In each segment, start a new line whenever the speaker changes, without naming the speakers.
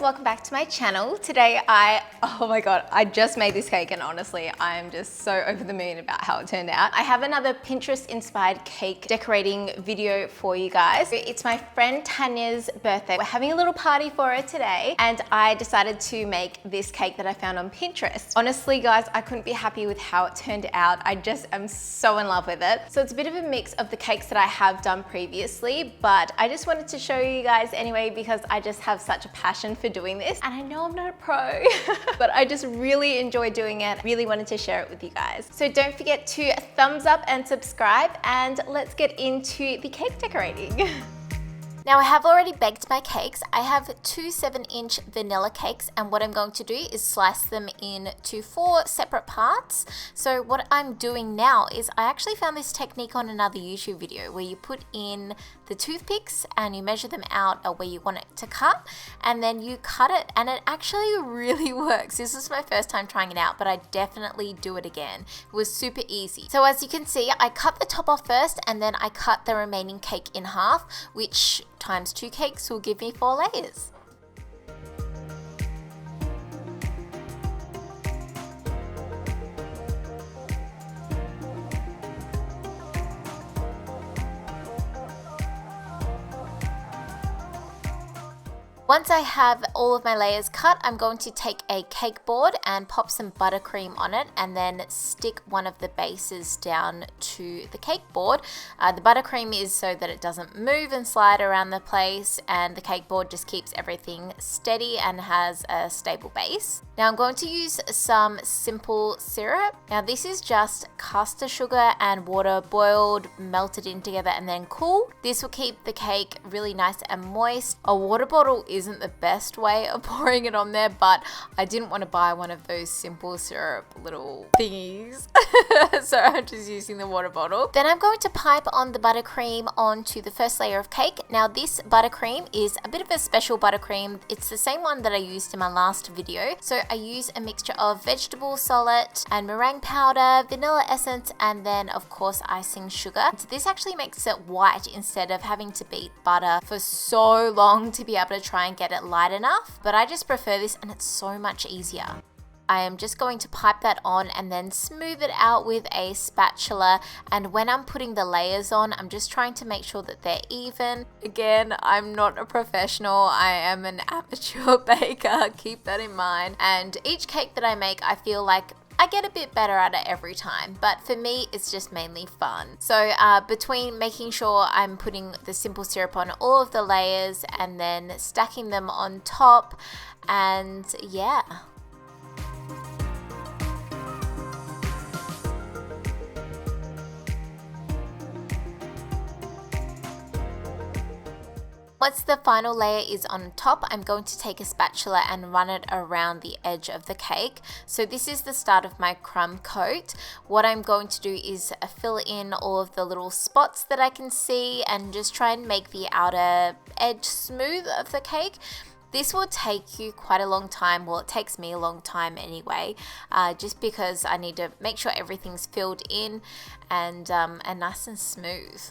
welcome back to my channel. Today oh my god, I just made this cake and honestly, I'm just so over the moon about how it turned out. I have another Pinterest inspired cake decorating video for you guys. It's my friend Tanya's birthday. We're having a little party for her today and I decided to make this cake that I found on Pinterest. Honestly guys, I couldn't be happy with how it turned out. I just am so in love with it. So it's a bit of a mix of the cakes that I have done previously, but I just wanted to show you guys anyway because I just have such a passion for doing this, and I know I'm not a pro, but I just really enjoy doing it. Really wanted to share it with you guys. So don't forget to thumbs up and subscribe, and let's get into the cake decorating. Now I have already baked my cakes. I have two 7-inch vanilla cakes, and what I'm going to do is slice them into 4 separate parts. So what I'm doing now is I actually found this technique on another YouTube video where you put in the toothpicks and you measure them out where you want it to cut, and then you cut it, and it actually really works. This is my first time trying it out, but I definitely do it again. It was super easy. So as you can see, I cut the top off first and then I cut the remaining cake in half, which times 2 cakes will give me 4 layers. Once I have all of my layers cut, I'm going to take a cake board and pop some buttercream on it and then stick one of the bases down to the cake board. The buttercream is so that it doesn't move and slide around the place, and the cake board just keeps everything steady and has a stable base. Now I'm going to use some simple syrup. Now this is just caster sugar and water boiled, melted in together and then cooled. This will keep the cake really nice and moist. A water bottle isn't the best way of pouring it on there, but I didn't want to buy one of those simple syrup little thingies. So I'm just using the water bottle. Then I'm going to pipe on the buttercream onto the first layer of cake. Now this buttercream is a bit of a special buttercream. It's the same one that I used in my last video. So I use a mixture of vegetable solid and meringue powder, vanilla essence, and then of course icing sugar. So this actually makes it white instead of having to beat butter for so long to be able to try and get it light enough. But I just prefer this and it's so much easier. I am just going to pipe that on and then smooth it out with a spatula, and when I'm putting the layers on, I'm just trying to make sure that they're even. Again, I'm not a professional, I am an amateur baker, keep that in mind, and each cake that I make, I feel like I get a bit better at it every time, but for me it's just mainly fun. So between making sure I'm putting the simple syrup on all of the layers and then stacking them on top, and yeah. Once the final layer is on top, I'm going to take a spatula and run it around the edge of the cake. So this is the start of my crumb coat. What I'm going to do is fill in all of the little spots that I can see and just try and make the outer edge smooth of the cake. This will take you quite a long time. Well, it takes me a long time anyway, just because I need to make sure everything's filled in and nice and smooth.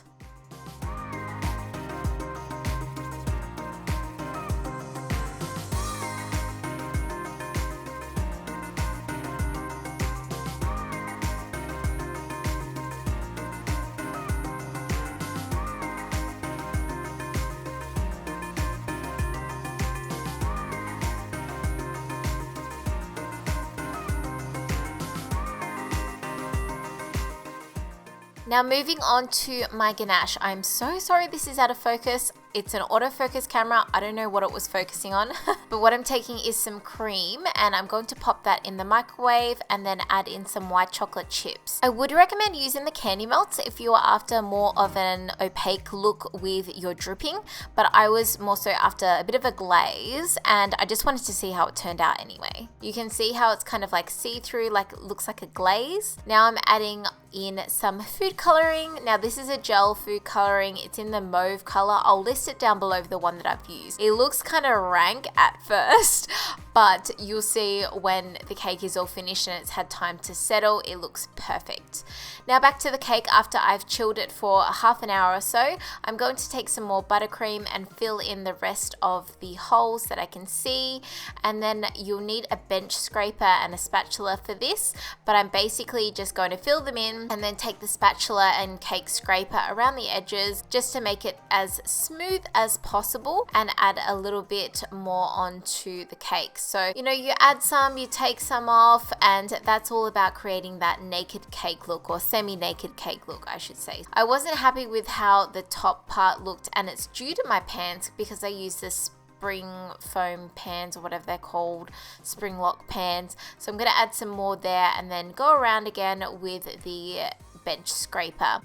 Now moving on to my ganache. I'm so sorry this is out of focus. It's an autofocus camera. I don't know what it was focusing on, but what I'm taking is some cream and I'm going to pop that in the microwave and then add in some white chocolate chips. I would recommend using the candy melts if you are after more of an opaque look with your dripping, but I was more so after a bit of a glaze and I just wanted to see how it turned out anyway. You can see how it's kind of like see-through, like it looks like a glaze. Now I'm adding in some food coloring. Now this is a gel food coloring. It's in the mauve color. I'll list it down below the one that I've used. It looks kind of rank at first, but you'll see when the cake is all finished and it's had time to settle, it looks perfect. Now back to the cake. After I've chilled it for half an hour or so, I'm going to take some more buttercream and fill in the rest of the holes that I can see, and then you'll need a bench scraper and a spatula for this, but I'm basically just going to fill them in and then take the spatula and cake scraper around the edges just to make it as smooth as possible and add a little bit more onto the cake. So, you know, you add some, you take some off, and that's all about creating that naked cake look, or semi-naked cake look, I should say. I wasn't happy with how the top part looked, and it's due to my pans because I used this spring foam pans, or whatever they're called, spring lock pans. So I'm going to add some more there and then go around again with the bench scraper.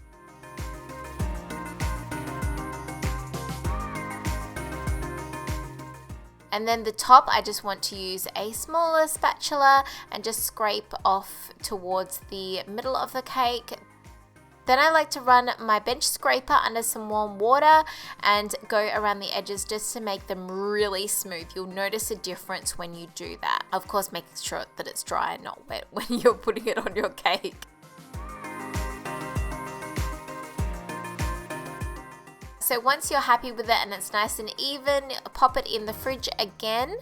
And then the top, I just want to use a smaller spatula and just scrape off towards the middle of the cake. Then I like to run my bench scraper under some warm water and go around the edges just to make them really smooth. You'll notice a difference when you do that. Of course, make sure that it's dry and not wet when you're putting it on your cake. So once you're happy with it and it's nice and even, pop it in the fridge again.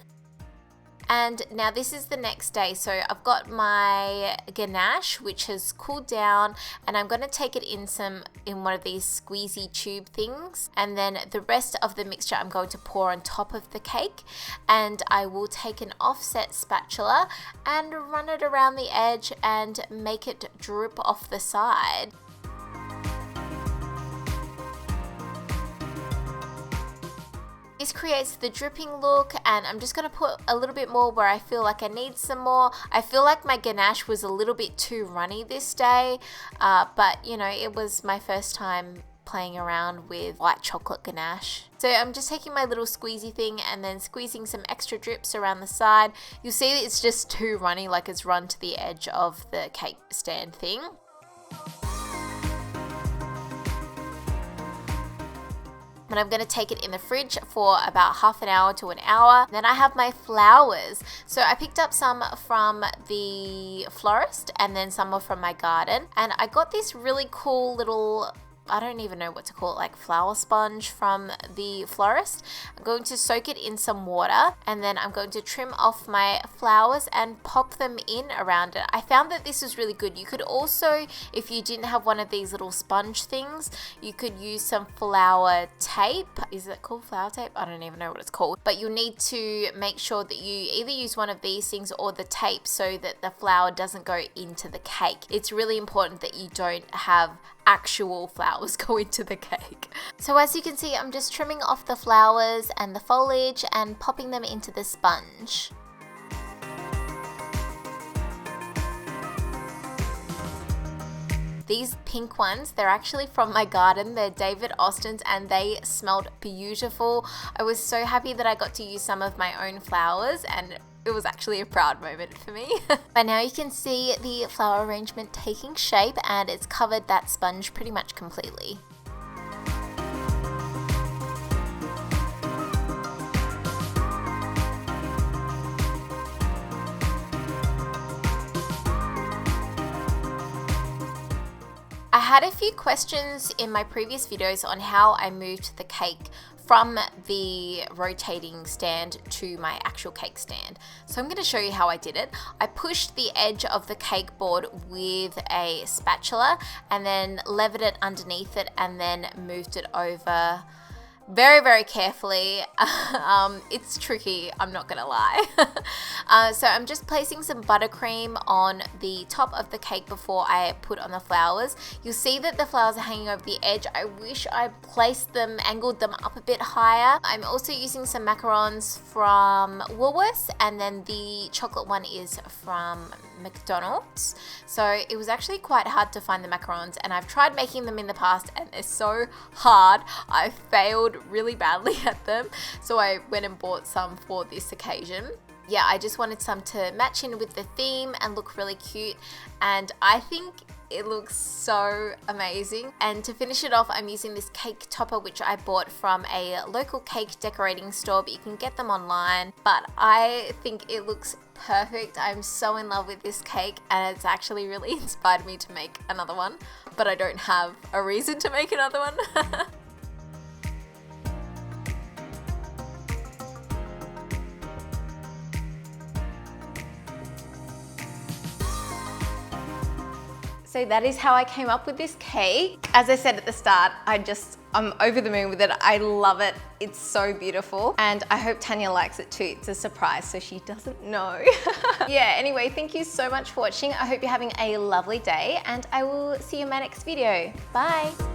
And now this is the next day. So I've got my ganache, which has cooled down, and I'm going to take it in one of these squeezy tube things, and then the rest of the mixture I'm going to pour on top of the cake, and I will take an offset spatula and run it around the edge and make it drip off the side. This creates the dripping look, and I'm just going to put a little bit more where I feel like I need some more. I feel like my ganache was a little bit too runny this day, but you know, it was my first time playing around with white chocolate ganache. So I'm just taking my little squeezy thing and then squeezing some extra drips around the side. You'll see that it's just too runny, like it's run to the edge of the cake stand thing. And I'm going to take it in the fridge for about half an hour to an hour. Then I have my flowers. So I picked up some from the florist and then some from my garden. And I got this really cool little, I don't even know what to call it, like flower sponge from the florist. I'm going to soak it in some water, and then I'm going to trim off my flowers and pop them in around it. I found that this was really good. You could also, if you didn't have one of these little sponge things, you could use some flower tape. Is it called flower tape? I don't even know what it's called. But you'll need to make sure that you either use one of these things or the tape so that the flower doesn't go into the cake. It's really important that you don't have actual flowers go into the cake. So as you can see, I'm just trimming off the flowers and the foliage and popping them into the sponge. These pink ones, they're actually from my garden. They're David Austin's and they smelled beautiful. I was so happy that I got to use some of my own flowers, and it was actually a proud moment for me. By now you can see the flower arrangement taking shape, and it's covered that sponge pretty much completely. I had a few questions in my previous videos on how I moved the cake from the rotating stand to my actual cake stand. So I'm going to show you how I did it. I pushed the edge of the cake board with a spatula and then levered it underneath it and then moved it over very, very carefully. It's tricky, I'm not gonna lie. So I'm just placing some buttercream on the top of the cake before I put on the flowers. You'll see that the flowers are hanging over the edge. I wish I placed them, angled them up a bit higher. I'm also using some macarons from Woolworths, and then the chocolate one is from McDonald's. So it was actually quite hard to find the macarons, and I've tried making them in the past and they're so hard. I failed really badly at them, so I went and bought some for this occasion. yeah, I just wanted some to match in with the theme and look really cute, and I think it looks so amazing. And to finish it off, I'm using this cake topper, which I bought from a local cake decorating store, but you can get them online. But I think it looks perfect. I'm so in love with this cake, and it's actually really inspired me to make another one, but I don't have a reason to make another one. So that is how I came up with this cake. As I said at the start, I'm over the moon with it. I love it. It's so beautiful. And I hope Tanya likes it too. It's a surprise, so she doesn't know. Yeah, anyway, thank you so much for watching. I hope you're having a lovely day, and I will see you in my next video. Bye.